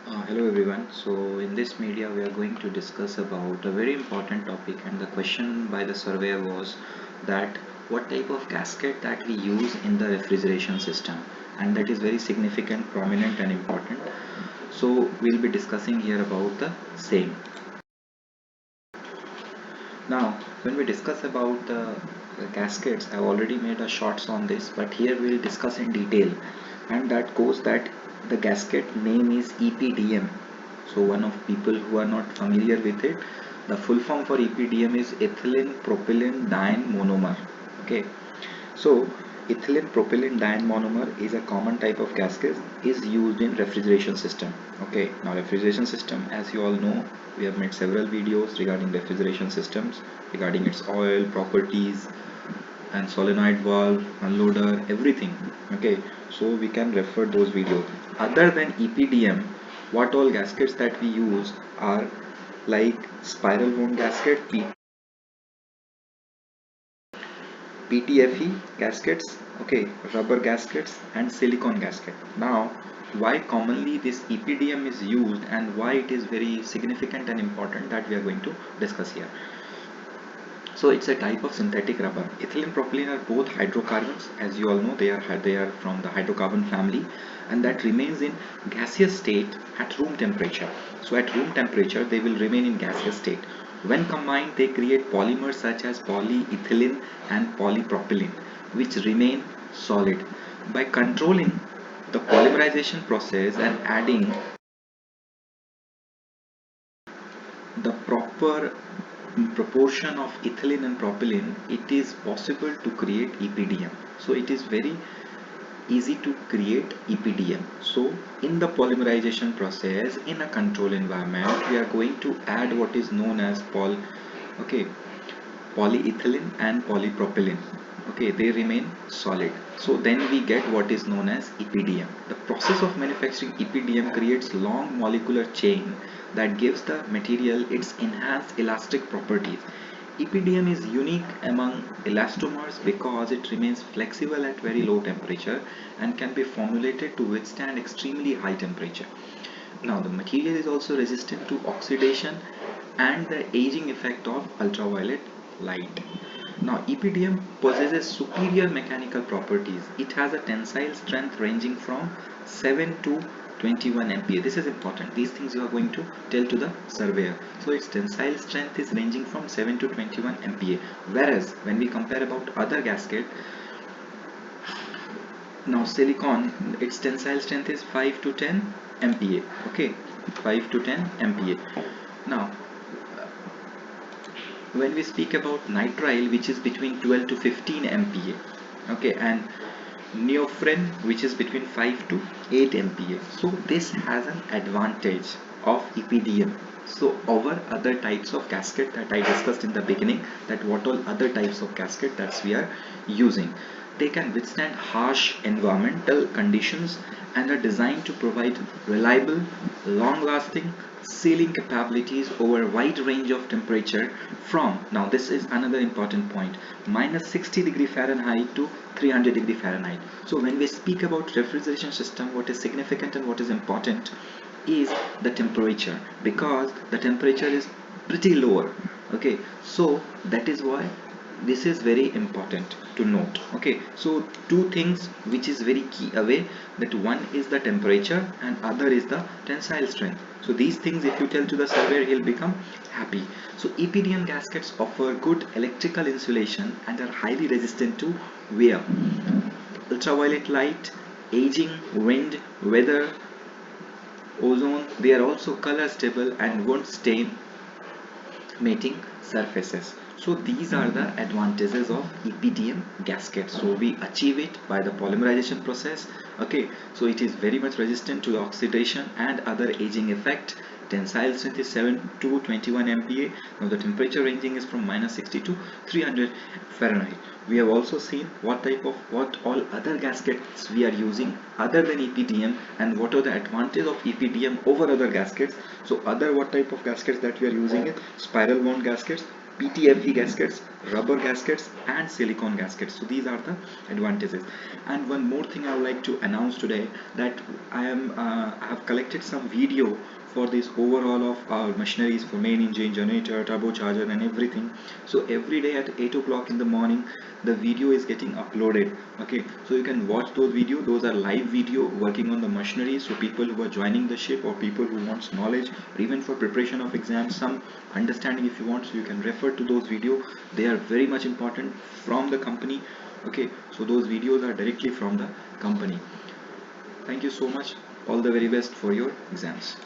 Hello everyone. So in this media we are going to discuss about a very important topic, and the question by the surveyor was that what type of gasket that we use in the refrigeration system, and that is very significant, prominent and important. So we'll be discussing here about the same. Now when we discuss about the gaskets, I've already made a shorts on this, but here we'll discuss in detail, and that goes that the gasket name is EPDM. So one of people who are not familiar with it, the full form for EPDM is ethylene propylene diene monomer. Okay, so ethylene propylene diene monomer is a common type of gasket is used in refrigeration system. Okay, now refrigeration system, as you all know, we have made several videos regarding refrigeration systems, regarding its oil properties and solenoid valve, unloader, everything. Okay, so we can refer those videos. Other than EPDM, what all gaskets that we use are like spiral wound gasket, PTFE gaskets, okay, rubber gaskets and silicone gasket. Now, why commonly this EPDM is used and why it is very significant and important, that we are going to discuss here. So it's a type of synthetic rubber. Ethylene propylene are both hydrocarbons, as you all know. They are from the hydrocarbon family, and that remains in gaseous state at room temperature. So at room temperature, they will remain in gaseous state. When combined, they create polymers such as polyethylene and polypropylene, which remain solid. By controlling the polymerization process and adding the proper proportion of ethylene and propylene, it is possible to create EPDM. So it is very easy to create EPDM. So in the polymerization process in a control environment, we are going to add what is known as okay, polyethylene and polypropylene. Okay, they remain solid. So then we get what is known as EPDM. The process of manufacturing EPDM creates long molecular chain that gives the material its enhanced elastic properties. EPDM is unique among elastomers because it remains flexible at very low temperature and can be formulated to withstand extremely high temperature. Now the material is also resistant to oxidation and the aging effect of ultraviolet light. Now EPDM possesses superior mechanical properties. It has a tensile strength ranging from 7 to 21 MPa. This is important. These things you are going to tell to the surveyor. So its tensile strength is ranging from 7 to 21 MPa. Whereas when we compare about other gasket, now silicon, its tensile strength is 5 to 10 MPa. Okay, 5 to 10 MPa. Now when we speak about nitrile, which is between 12 to 15 MPa, okay, and neoprene, which is between 5 to 8 MPa. So this has an advantage of EPDM. So over other types of gasket that I discussed in the beginning, that what all other types of gasket that we are using, they can withstand harsh environmental conditions and are designed to provide reliable, long-lasting sealing capabilities over a wide range of temperature from, now this is another important point, minus 60 degree Fahrenheit to 300 degree Fahrenheit. So when we speak about refrigeration system, what is significant and what is important is the temperature, because the temperature is pretty lower. Okay, so that is why this is very important to note. Okay, so two things which is very key away, that one is the temperature and other is the tensile strength. So these things if you tell to the surveyor, he'll become happy. So EPDM gaskets offer good electrical insulation and are highly resistant to wear, ultraviolet light, aging, wind, weather, ozone. They are also color stable and won't stain mating surfaces. So these are the advantages of EPDM gasket. So we achieve it by the polymerization process. Okay, so it is very much resistant to oxidation and other aging effect. Tensile strength is 7 to 21 MPa. Now the temperature ranging is from minus 60 to 300 Fahrenheit. We have also seen what all other gaskets we are using other than EPDM, and what are the advantages of EPDM over other gaskets. So other what type of gaskets that we are using is spiral wound gaskets, PTFE gaskets, rubber gaskets, and silicone gaskets. So these are the advantages. And one more thing I would like to announce today, that I have collected some video for this overall of our machineries for main engine, generator, turbocharger, and everything. So every day at 8 o'clock in the morning, the video is getting uploaded. Okay, so you can watch those videos. Those are live video working on the machinery. So people who are joining the ship, or people who wants knowledge, or even for preparation of exams, some understanding if you want, so you can refer to those videos. They are very much important from the company. Okay, so those videos are directly from the company. Thank you so much. All the very best for your exams.